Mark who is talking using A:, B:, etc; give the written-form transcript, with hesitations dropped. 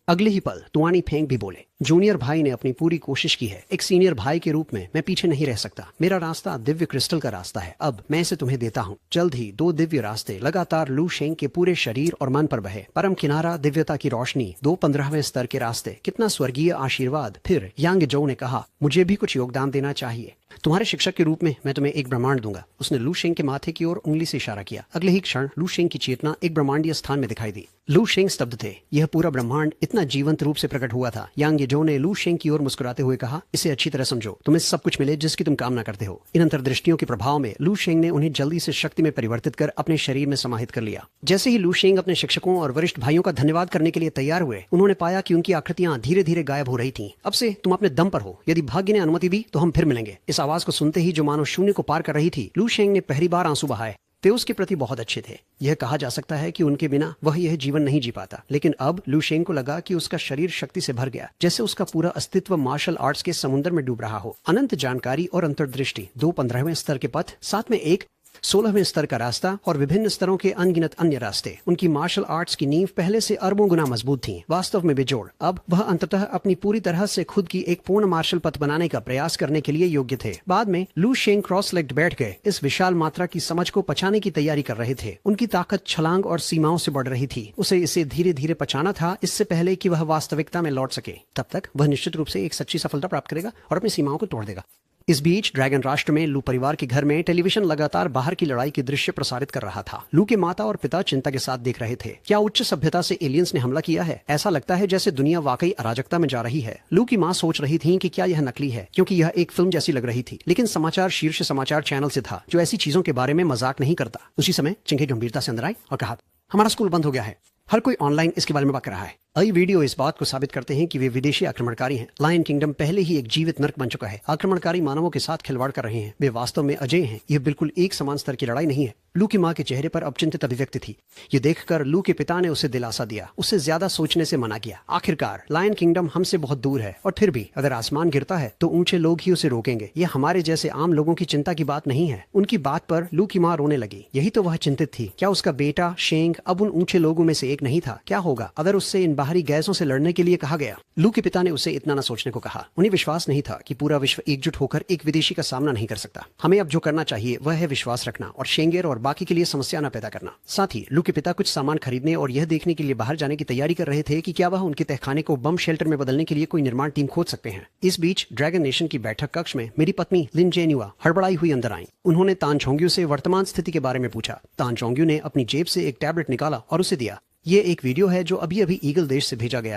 A: अगले ही पल तुआनी फेंग भी बोले, जूनियर भाई ने अपनी पूरी कोशिश की है। एक सीनियर भाई के रूप में मैं पीछे नहीं रह सकता। मेरा रास्ता दिव्य क्रिस्टल का रास्ता है। अब मैं इसे तुम्हें देता हूँ। जल्द ही दो दिव्य रास्ते लगातार लू शेंग के पूरे शरीर और मन पर बहे। परम किनारा, दिव्यता की रोशनी, दो 15वें स्तर के रास्ते, कितना स्वर्गीय आशीर्वाद। फिर यांग जो ने कहा, मुझे भी कुछ योगदान देना चाहिए। तुम्हारे शिक्षक के रूप में मैं तुम्हें एक ब्रह्मांड दूंगा। उसने लू शेंग के माथे की ओर उंगली से इशारा किया। अगले ही क्षण लू शेंग की चेतना एक ब्रह्मांडीय स्थान में दिखाई दी। लू शेंग स्तब्ध थे। यह पूरा ब्रह्मांड इतना जीवंत रूप से प्रकट हुआ था। यांग येजो ने लू शेंग की ओर मुस्कुराते हुए कहा, इसे अच्छी तरह समझो। तुम्हें सब कुछ मिले जिसकी तुम कामना करते हो। इन अंतर्दृष्टियों के प्रभाव में लू शेंग ने उन्हें जल्दी से शक्ति में परिवर्तित कर अपने शरीर में समाहित कर लिया। जैसे ही लू शेंग अपने शिक्षकों और वरिष्ठ भाइयों का धन्यवाद करने के लिए तैयार हुए, उन्होंने पाया कि उनकी आकृतियां धीरे धीरे गायब हो रही थीं। अब से तुम अपने दम पर हो। यदि भाग्य ने अनुमति दी तो हम फिर मिलेंगे। इस आवाज को सुनते ही जो मानो शून्य को पार कर रही थी, लू शेंग ने पहली बार आंसू बहाए। वे उसके प्रति बहुत अच्छे थे। यह कहा जा सकता है कि उनके बिना वह यह जीवन नहीं जी पाता। लेकिन अब लू शेंग को लगा कि उसका शरीर शक्ति से भर गया, जैसे उसका पूरा अस्तित्व मार्शल आर्ट्स के समुद्र में डूब रहा हो। अनंत जानकारी और अंतर्दृष्टि, दो 15वें स्तर के पथ, साथ में एक 16वें स्तर का रास्ता और विभिन्न स्तरों के अनगिनत अन्य रास्ते। उनकी मार्शल आर्ट्स की नींव पहले से अरबों गुना मजबूत थी। वास्तव में बेजोड़ अब वह अंततः अपनी पूरी तरह से खुद की एक पूर्ण मार्शल पथ बनाने का प्रयास करने के लिए योग्य थे। बाद में लू शेंग क्रॉस लेग्ड बैठ गए। इस विशाल मात्रा की समझ को पचाने की तैयारी कर रहे थे। उनकी ताकत छलांग और सीमाओं से बढ़ रही थी। उसे इसे धीरे धीरे पचाना था, इससे पहले कि वह वास्तविकता में लौट सके। तब तक वह निश्चित रूप से एक सच्ची सफलता प्राप्त करेगा और अपनी सीमाओं को तोड़ देगा। इस बीच ड्रैगन राष्ट्र में लू परिवार के घर में टेलीविजन लगातार बाहर की लड़ाई के दृश्य प्रसारित कर रहा था। लू के माता और पिता चिंता के साथ देख रहे थे। क्या उच्च सभ्यता से एलियंस ने हमला किया है? ऐसा लगता है जैसे दुनिया वाकई अराजकता में जा रही है। लू की माँ सोच रही थी कि क्या यह नकली है, क्योंकि यह एक फिल्म जैसी लग रही थी। लेकिन समाचार शीर्ष समाचार चैनल से था, जो ऐसी चीजों के बारे में मजाक नहीं करता। उसी समय चिंकी गंभीरता से अंदर आई और कहा, हमारा स्कूल बंद हो गया है। हर कोई ऑनलाइन इसके बारे में बात कर रहा है। कई वीडियो इस बात को साबित करते हैं कि वे विदेशी आक्रमणकारी हैं। लायन किंगडम पहले ही एक जीवित नर्क बन चुका है। आक्रमणकारी मानवों के साथ खिलवाड़ कर रहे हैं। वे वास्तव में अजय हैं। यह बिल्कुल एक समान स्तर की लड़ाई नहीं है। लू की माँ के चेहरे पर अब चिंतित अभिव्यक्ति थी। ये देखकर लू के पिता ने उसे दिलासा दिया, उससे ज्यादा सोचने से मना किया। आखिरकार लायन किंगडम हमसे बहुत दूर है, और फिर भी अगर आसमान गिरता है तो ऊंचे लोग ही उसे रोकेंगे। यह हमारे जैसे आम लोगों की चिंता की बात नहीं है। उनकी बात पर लू की माँ रोने लगी। यही तो वह चिंतित थी। क्या उसका बेटा शेंग अब उन ऊंचे लोगों में से एक नहीं था? क्या होगा अगर उससे इन बाहरी गैसों से लड़ने के लिए कहा गया? लू के पिता ने उसे इतना न सोचने को कहा। उन्हें विश्वास नहीं था कि पूरा विश्व एकजुट होकर एक विदेशी का सामना नहीं कर सकता। हमें अब जो करना चाहिए वह है विश्वास रखना और शेंगेर और बाकी के लिए समस्या न पैदा करना। साथ ही लू के पिता कुछ सामान खरीदने और यह देखने के लिए बाहर जाने की तैयारी कर रहे थे कि क्या वह उनके तहखाने को बम शेल्टर में बदलने के लिए कोई निर्माण टीम खोज सकते हैं। इस बीच ड्रैगन नेशन की बैठक कक्ष में मेरी पत्नी लिन जेन्युआ हड़बड़ाई हुई अंदर आई। उन्होंने तान चोंग्यू से वर्तमान स्थिति के बारे में पूछा। तान चोंग्यू ने अपनी जेब से एक टैबलेट निकाला और उसे दिया। ये एक वीडियो है जो अभी अभी ईगल देश से भेजा गया है।